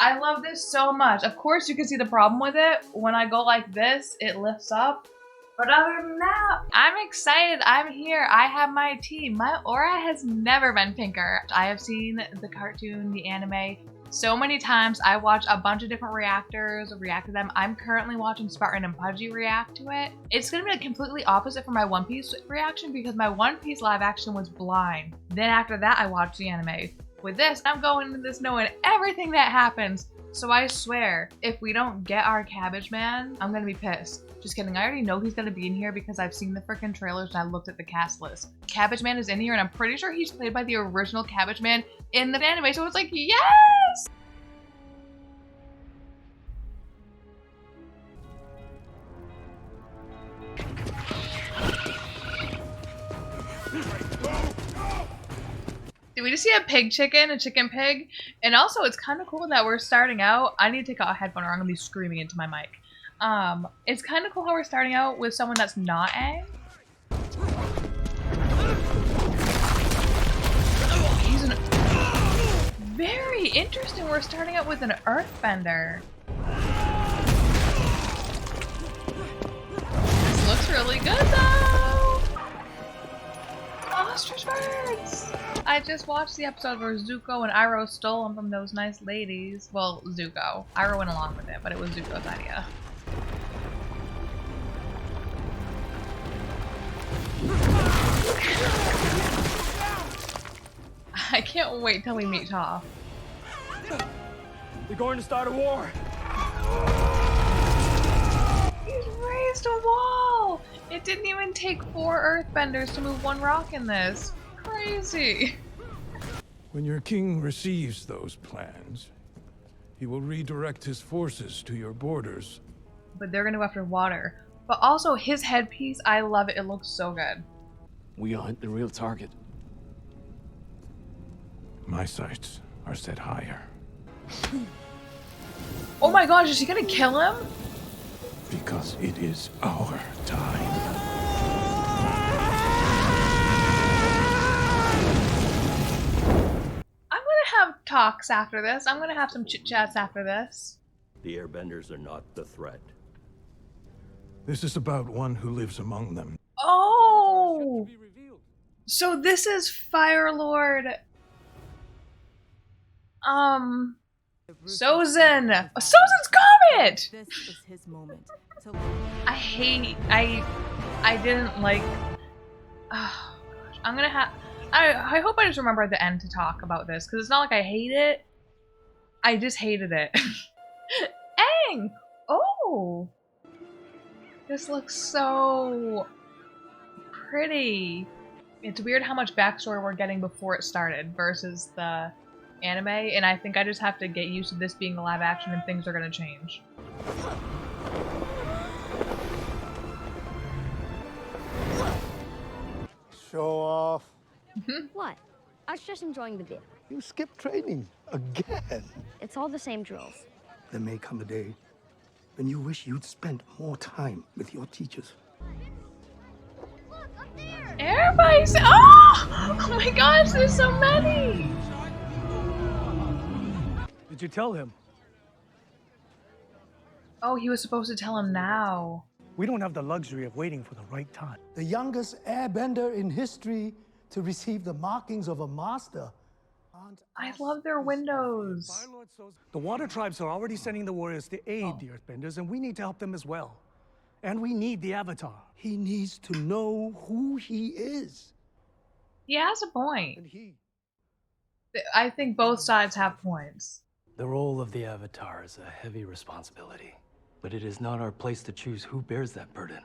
I love this so much. Of course, you can see the problem with it. When I go like this, it lifts up. But other than that, I'm excited. I'm here. I have my team. My aura has never been pinker. I have seen the cartoon, the anime, so many times. I watch a bunch of different reactors react to them. I'm currently watching Spartan and Pudgy react to it. It's gonna be like completely opposite from my One Piece reaction because my One Piece live action was blind. Then after that, I watched the anime. With this, I'm going into this knowing everything that happens. So I swear, if we don't get our Cabbage Man, I'm gonna be pissed. Just kidding, I already know he's gonna be in here because I've seen the freaking trailers and I looked at the cast list. Cabbage Man is in here and I'm pretty sure he's played by the original Cabbage Man in the anime, so it's like, yes! Did we just see a pig chicken, a chicken pig? And also, it's kind of cool that we're starting out. I need to take out a headphone or I'm gonna be screaming into my mic. It's kind of cool how we're starting out with someone that's not Aang. He's an... Very interesting. We're starting out with an earthbender. This looks really good though. Ostrich birds. I just watched the episode where Zuko and Iroh stole them from those nice ladies. Well, Zuko. Iroh went along with it, but it was Zuko's idea. I can't wait till we meet Toph. They're going to start a war. He's raised a wall. It didn't even take 4 earthbenders to move 1 rock in this. Crazy. When your king receives those plans, he will redirect his forces to your borders. But they're gonna go after water. But also his headpiece, I love it. It looks so good. We aren't the real target. My sights are set higher. Oh my gosh, is she gonna kill him? Because it is our time. I'm gonna have talks after this. I'm gonna have some chit-chats after this. The airbenders are not the threat. This is about one who lives among them. Oh! So this is Fire Lord... Sozin! Sozin's comet! This is his moment. I didn't like... Oh, gosh. I'm gonna have... I hope I just remember at the end to talk about this, because it's not like I hate it. I just hated it. Aang! Oh! This looks so... pretty. It's weird how much backstory we're getting before it started versus the anime, and I think I just have to get used to this being the live action and things are gonna change. Show off. What? I was just enjoying the bit. You skipped training again. It's all the same drills. There may come a day when you wish you'd spent more time with your teachers. Everybody's... Oh! Oh my gosh, there's so many! Did you tell him? Oh, he was supposed to tell him now. We don't have the luxury of waiting for the right time. The youngest airbender in history to receive the markings of a master. I love their windows. The water tribes are already sending the warriors to aid the earthbenders, and we need to help them as well. And we need the Avatar. He needs to know who he is. He has a point. And he... I think both sides have points. The role of the Avatar is a heavy responsibility, but it is not our place to choose who bears that burden.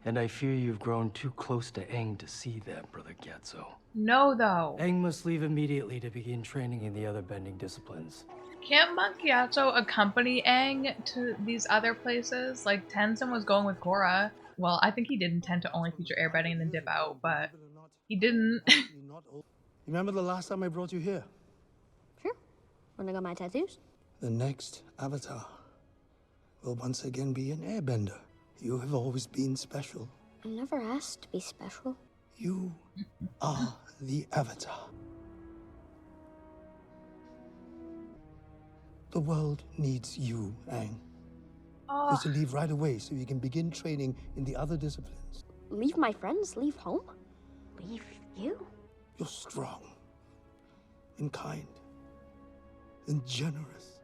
And I fear you've grown too close to Aang to see that, Brother Gyatso. No, though. Aang must leave immediately to begin training in the other bending disciplines. Can't Monk Gyatso accompany Aang to these other places? Like, Tenzin was going with Korra. Well, I think he did intend to only feature airbending and then dip out, but he didn't. Remember the last time I brought you here? Sure. When I got my tattoos? The next Avatar will once again be an airbender. You have always been special. I never asked to be special. You are the Avatar. The world needs you, Aang. Oh, You're to leave right away so you can begin training in the other disciplines. Leave my friends? Leave home? Leave you? You're strong, and kind, and generous.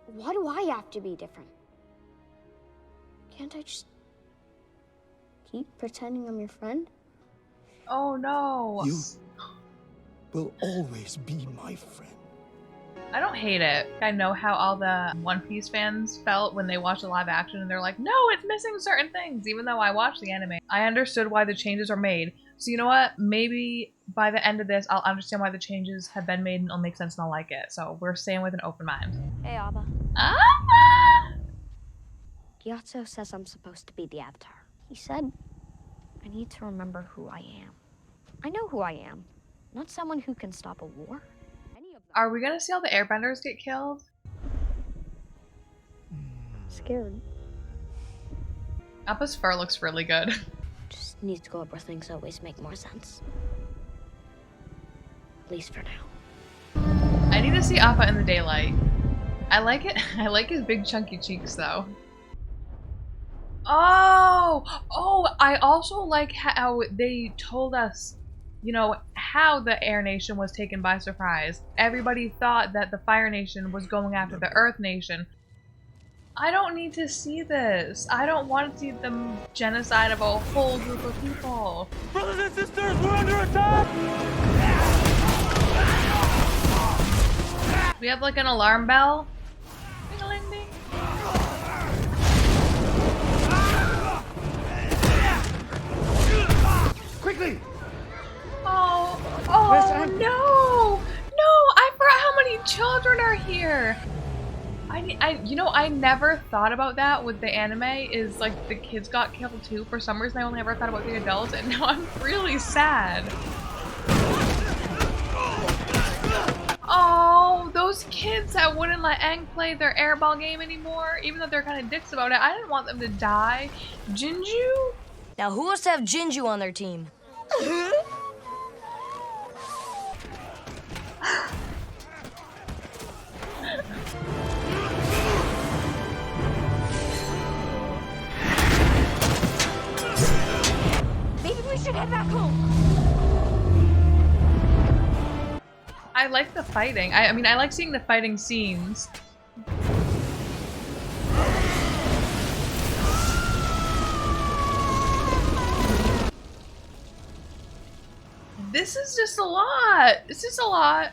Why do I have to be different? Can't I just keep pretending I'm your friend? oh no. You will always be my friend. I don't hate it. I know how all the One Piece fans felt when they watched the live action and they're like, no, it's missing certain things, even though I watched the anime. I understood why the changes are made. So you know what? Maybe by the end of this, I'll understand why the changes have been made and it'll make sense and I'll like it. So we're staying with an open mind. Hey, Abba. Ah! Gyatso says I'm supposed to be the Avatar. He said I need to remember who I am. I know who I am. Not someone who can stop a war. Are we gonna see all the airbenders get killed? Scared. Appa's fur looks really good. Just needs to go up where things always make more sense. At least for now. I need to see Appa in the daylight. I like it. I like his big chunky cheeks though. Oh, I also like how they told us, you know, how the Air Nation was taken by surprise. Everybody thought that the Fire Nation was going after the Earth Nation. I don't need to see this. I don't want to see the genocide of a whole group of people. Brothers and sisters, we're under attack! We have like an alarm bell. Ding-a-ling-ding. Quickly! Oh no! No! I forgot how many children are here. I never thought about that with the anime. Is like the kids got killed too. For some reason, I only ever thought about the adults, and now I'm really sad. Oh, those kids that wouldn't let Aang play their airball game anymore, even though they're kind of dicks about it. I didn't want them to die. Jinju? Now who wants to have Jinju on their team? Maybe we should head back home. I like the fighting. I mean, I like seeing the fighting scenes. This is just a lot. This is a lot.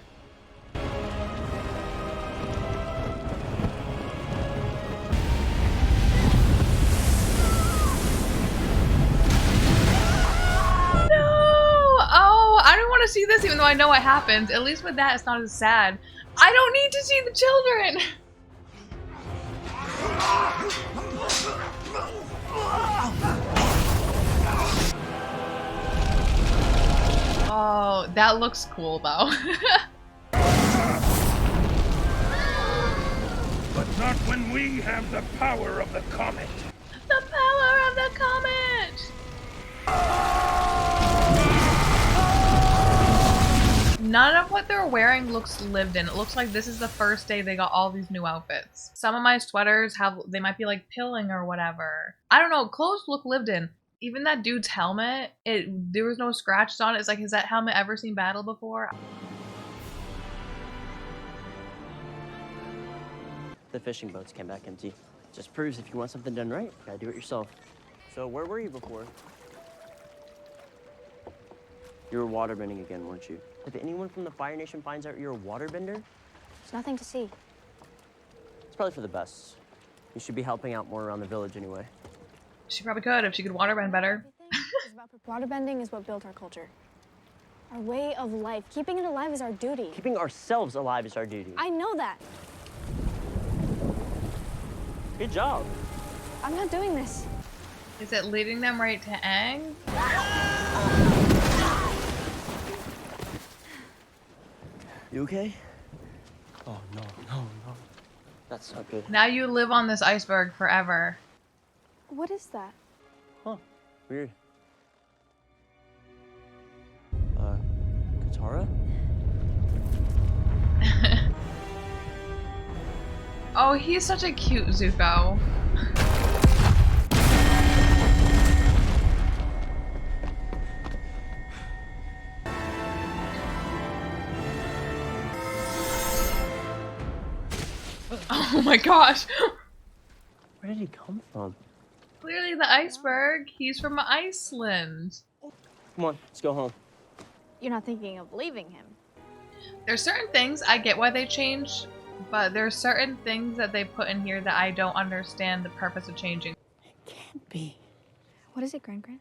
I don't want to see this even though I know what happens. At least with that, it's not as sad. I don't need to see the children! Oh, that looks cool though. But not when we have the power of the comet. The power of the comet! None of what they're wearing looks lived in. It looks like this is the first day they got all these new outfits. Some of my sweaters they might be like pilling or whatever. I don't know, clothes look lived in. Even that dude's helmet, there was no scratches on it. It's like, has that helmet ever seen battle before? The fishing boats came back empty. Just proves if you want something done right, you gotta do it yourself. So where were you before? You were waterbending again, weren't you? If anyone from the Fire Nation finds out you're a waterbender, There's nothing to see. it's probably for the best. You should be helping out more around the village anyway. She probably could if she could waterbend better. Waterbending is what built our culture. Our way of life. Keeping it alive is our duty. Keeping ourselves alive is our duty. I know that. Good job. I'm not doing this. Is it leading them right to Aang? You okay? Oh, no. That's not good. Now you live on this iceberg forever. What is that? Huh, weird. Katara? Oh, he's such a cute Zuko. Oh my gosh. Where did he come from? Clearly the iceberg. He's from Iceland. Come on, let's go home. You're not thinking of leaving him. There's certain things I get why they changed, but there's certain things that they put in here that I don't understand the purpose of changing. It can't be. What is it, Gran?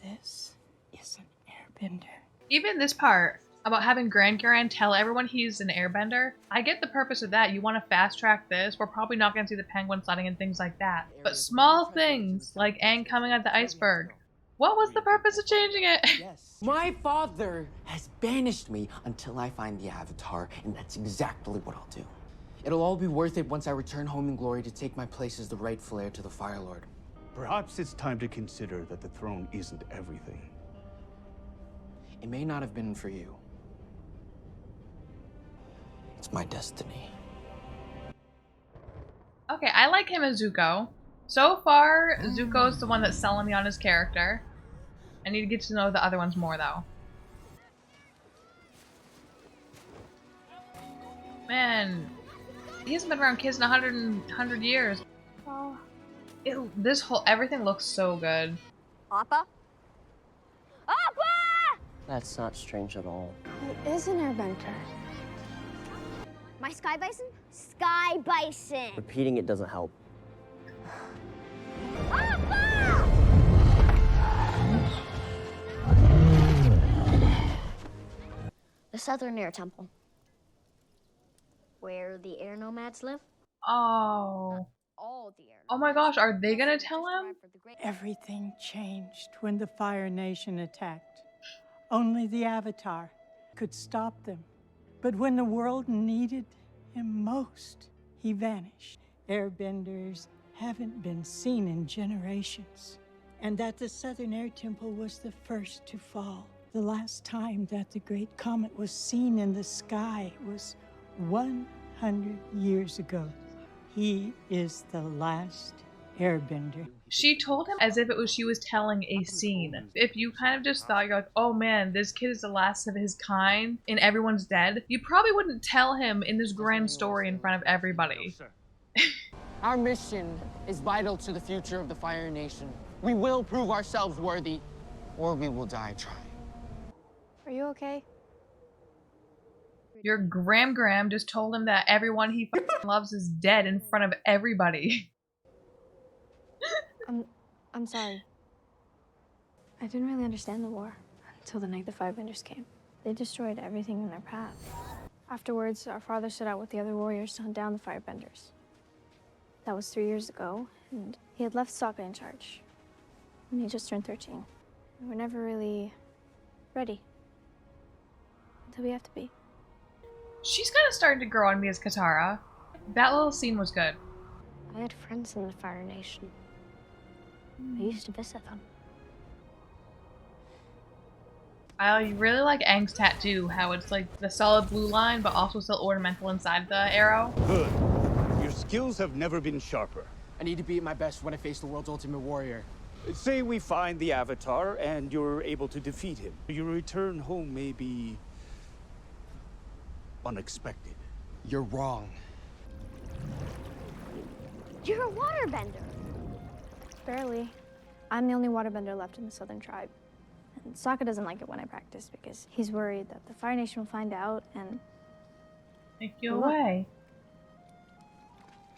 This is an airbender. Even this part about having Gran tell everyone he's an airbender, I get the purpose of that. You want to fast track this. We're probably not going to see the penguin sledding and things like that. But small things like Aang coming at the iceberg. What was the purpose of changing it? My father has banished me until I find the Avatar, and that's exactly what I'll do. It'll all be worth it once I return home in glory to take my place as the rightful heir to the Fire Lord. Perhaps it's time to consider that the throne isn't everything. It may not have been for you. It's my destiny. Okay, I like him as Zuko. So far, Zuko's the one that's selling me on his character. I need to get to know the other ones more, though. Man, he hasn't been around kids in 100 years. Oh, everything looks so good. Appa? Appa! That's not strange at all. He is an airbender. My Sky Bison? Sky Bison! Repeating it doesn't help. Appa! The Southern Air Temple. Where the air nomads live? Oh. All the air Oh my gosh, are they gonna tell him? Everything changed when the Fire Nation attacked. Only the Avatar could stop them. But when the world needed him most, he vanished. Airbenders haven't been seen in generations. And that the Southern Air Temple was the first to fall. The last time that the Great Comet was seen in the sky was 100 years ago. He is the last airbender. She told him as if she was telling a scene. If you kind of just thought, you're like, oh man, this kid is the last of his kind and everyone's dead, you probably wouldn't tell him in this grand story in front of everybody. Our mission is vital to the future of the Fire Nation. We will prove ourselves worthy, or we will die trying. Are you okay? Your Graham just told him that everyone he loves is dead in front of everybody. I'm sorry. I didn't really understand the war until the night the Firebenders came. They destroyed everything in their path. Afterwards, our father set out with the other warriors to hunt down the Firebenders. That was 3 years ago, and he had left Sokka in charge. And he just turned 13. We were never really ready. Until we have to be. She's kind of starting to grow on me as Katara. That little scene was good. I had friends in the Fire Nation. I used to visit them. I really like Aang's tattoo, how it's like the solid blue line, but also still ornamental inside the arrow. Good. Your skills have never been sharper. I need to be at my best when I face the world's ultimate warrior. Say we find the Avatar and you're able to defeat him. Your return home may be unexpected. You're wrong. You're a waterbender. Barely. I'm the only waterbender left in the Southern Tribe. And Sokka doesn't like it when I practice because he's worried that the Fire Nation will find out and take you away.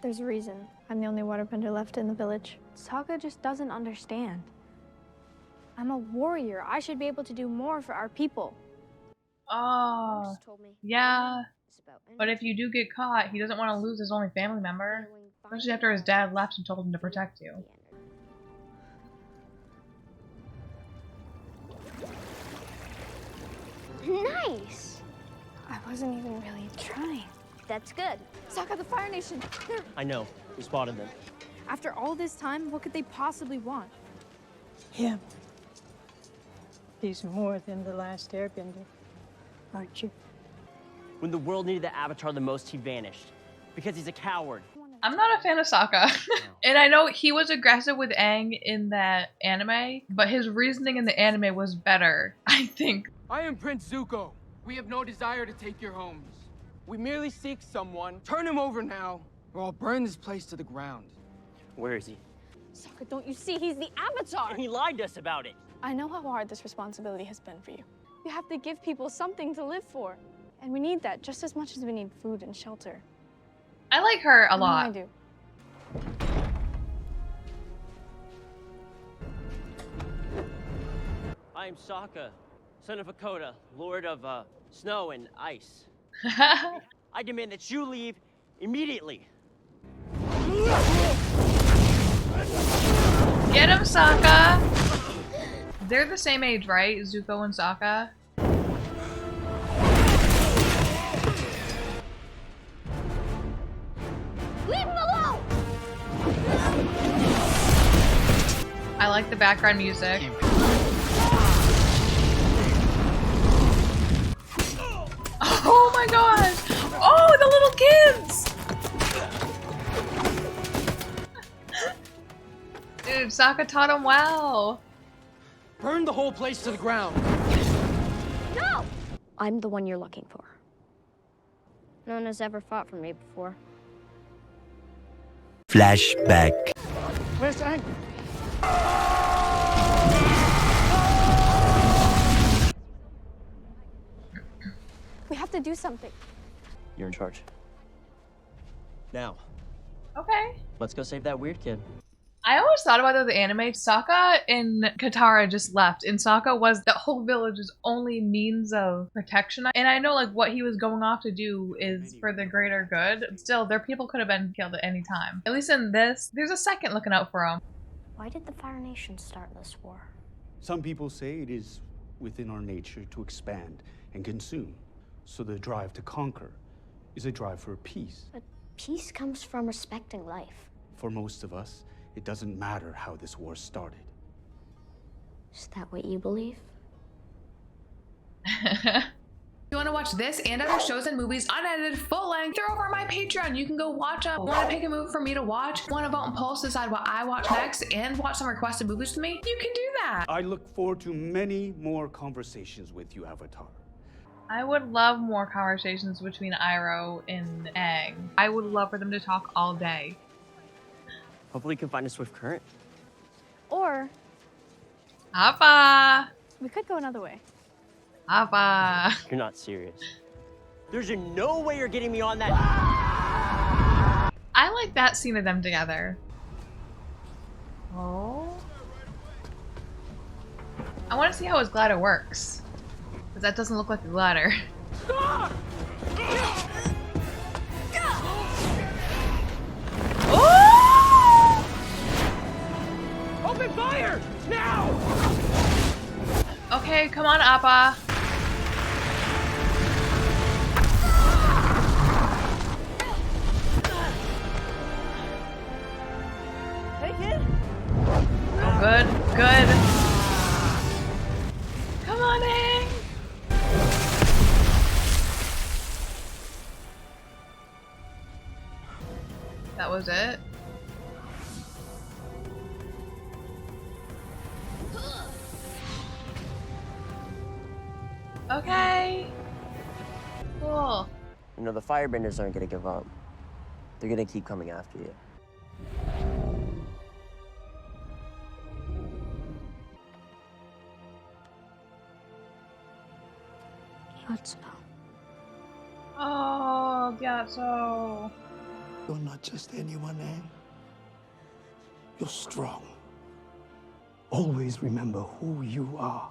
There's a reason I'm the only waterbender left in the village. Sokka just doesn't understand. I'm a warrior. I should be able to do more for our people. Oh, yeah. But if you do get caught, he doesn't want to lose his only family member. Especially after his dad left and told him to protect you. Nice! I wasn't even really trying. That's good. Sokka, the Fire Nation. I know. We spotted them. After all this time, what could they possibly want? Him. He's more than the last airbender, aren't you? When the world needed the Avatar the most, he vanished. Because he's a coward. I'm not a fan of Sokka. And I know he was aggressive with Aang in that anime, but his reasoning in the anime was better, I think. I am Prince Zuko. We have no desire to take your homes. We merely seek someone. Turn him over now, or I'll burn this place to the ground. Where is he? Sokka, don't you see? He's the Avatar! And he lied to us about it. I know how hard this responsibility has been for you. You have to give people something to live for. And we need that just as much as we need food and shelter. I like her a lot. I do. I am Sokka, son of Hakoda, lord of snow and ice. I demand that you leave immediately. Get him, Sokka! They're the same age, right? Zuko and Sokka? Leave him alone! I like the background music. Oh my gosh! Oh, the little kids! Dude, Sokka taught him well. Burn the whole place to the ground. No! I'm the one you're looking for. No one has ever fought for me before. Flashback. Where's Aang? We have to do something. You're in charge. Now, Okay. let's go save that weird kid. I always thought about the anime. Sokka and Katara just left, and Sokka was the whole village's only means of protection. And I know like what he was going off to do is for the greater good. Still, their people could have been killed at any time. At least in this, there's a second looking out for him. Why did the Fire Nation start this war? Some people say it is within our nature to expand and consume. So the drive to conquer is a drive for peace. But peace comes from respecting life. For most of us, it doesn't matter how this war started. Is that what you believe? If you want to watch this and other shows and movies unedited, full length, they're over on my Patreon. You can go watch them. Want to pick a movie for me to watch? Want to vote and polls to decide what I watch next and watch some requested movies with me? You can do that. I look forward to many more conversations with you, Avatar. I would love more conversations between Iroh and Aang. I would love for them to talk all day. Hopefully you can find a swift current. Or Appa! we could go another way. Appa! You're not serious. There's no way you're getting me on that. I like that scene of them together. Oh. I want to see how his glider works. Because that doesn't look like a glider. Oh! Open fire! Now! Okay, come on, Appa. Hey, kid! Oh, good, good. Come on, Aang. That was it? Okay. Cool. You know, the firebenders aren't gonna give up. They're gonna keep coming after you. Gyatso. Oh, Gyatso. You're not just anyone, Aang. You're strong. Always remember who you are.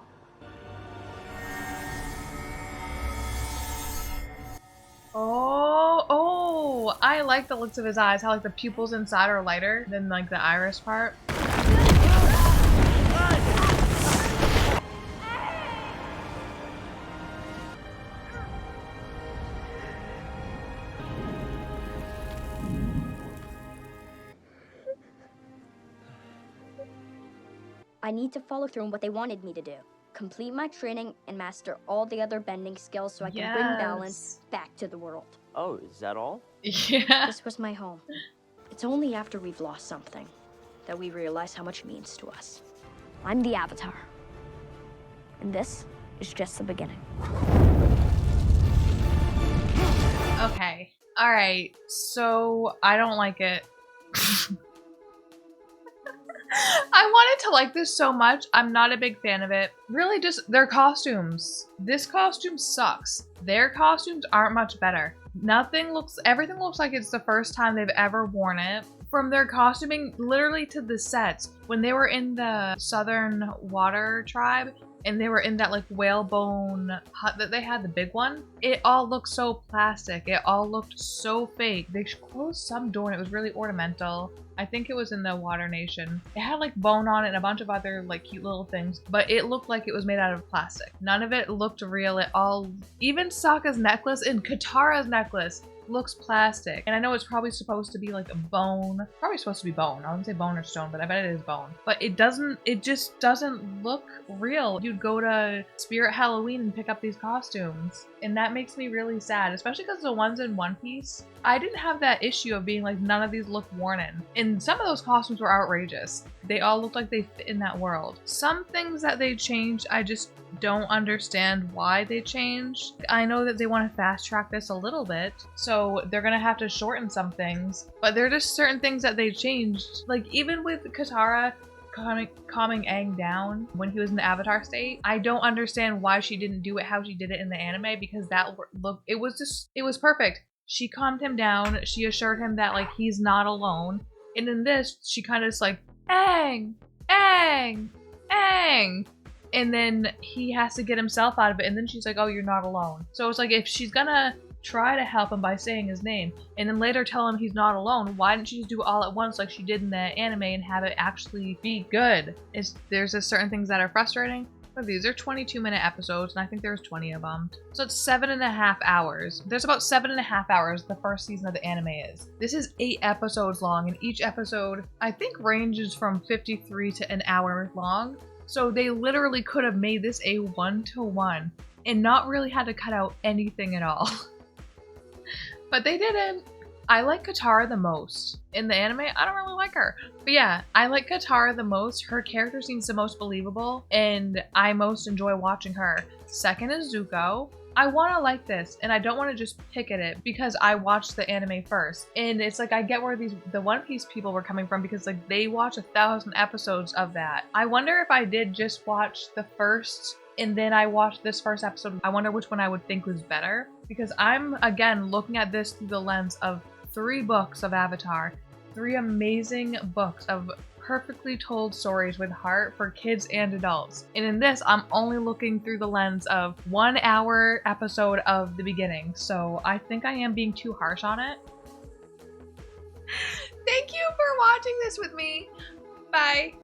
Oh, I like the looks of his eyes. How like the pupils inside are lighter than like the iris part. I need to follow through on what they wanted me to do. complete my training and master all the other bending skills so I can bring balance back to the world. Oh, is that all? Yeah. This was my home. It's only after we've lost something that we realize how much it means to us. I'm the Avatar. And this is just the beginning. Okay. All right. So I don't like it. I wanted to like this so much. I'm not a big fan of it. Really just their costumes. This costume sucks. Their costumes aren't much better. Everything looks like it's the first time they've ever worn it. From their costuming literally to the sets. When they were in the Southern Water Tribe and they were in that like whalebone hut that they had, the big one, it all looked so plastic. It all looked so fake. They closed some door and it was really ornamental. I think it was in the Water Nation. It had like bone on it and a bunch of other like cute little things, but it looked like it was made out of plastic. None of it looked real at all. Even Sokka's necklace and Katara's necklace looks plastic. And I know it's probably supposed to be like a bone. Probably supposed to be bone. I wouldn't say bone or stone, but I bet it is bone. But it just doesn't look real. You'd go to Spirit Halloween and pick up these costumes. And that makes me really sad, especially because the ones in One Piece, I didn't have that issue of being like, none of these look worn in. And some of those costumes were outrageous. They all looked like they fit in that world. Some things that they changed, I just don't understand why they changed. I know that they want to fast track this a little bit, so they're gonna have to shorten some things, but there are just certain things that they changed. Like even with Katara calming Aang down when he was in the Avatar state, I don't understand why she didn't do it how she did it in the anime, because that look, it was perfect. She calmed him down, she assured him that like he's not alone, and in this she kind of just like, Aang, Aang, Aang. And then he has to get himself out of it, and then she's like, oh, you're not alone. So it's like, if she's gonna try to help him by saying his name and then later tell him he's not alone, why didn't she just do it all at once like she did in the anime and have it actually be good? There's just certain things that are frustrating. But these are 22-minute episodes, and I think there's 20 of them. So it's 7.5 hours. There's about 7.5 hours the first season of the anime is. This is 8 episodes long, and each episode I think ranges from 53 to an hour long. So they literally could have made this a 1-to-1 and not really had to cut out anything at all. But they didn't. I like Katara the most. In the anime, I don't really like her. But yeah, I like Katara the most. Her character seems the most believable, and I most enjoy watching her. Second is Zuko. I want to like this, and I don't want to just pick at it because I watched the anime first. And it's like, I get where the One Piece people were coming from, because like they watch 1,000 episodes of that. I wonder if I did just watch the first and then I watched this first episode, I wonder which one I would think was better, because I'm again looking at this through the lens of 3 books of Avatar, 3 amazing books of perfectly told stories with heart for kids and adults. And in this, I'm only looking through the lens of 1 hour episode of the beginning. So I think I am being too harsh on it. Thank you for watching this with me. Bye.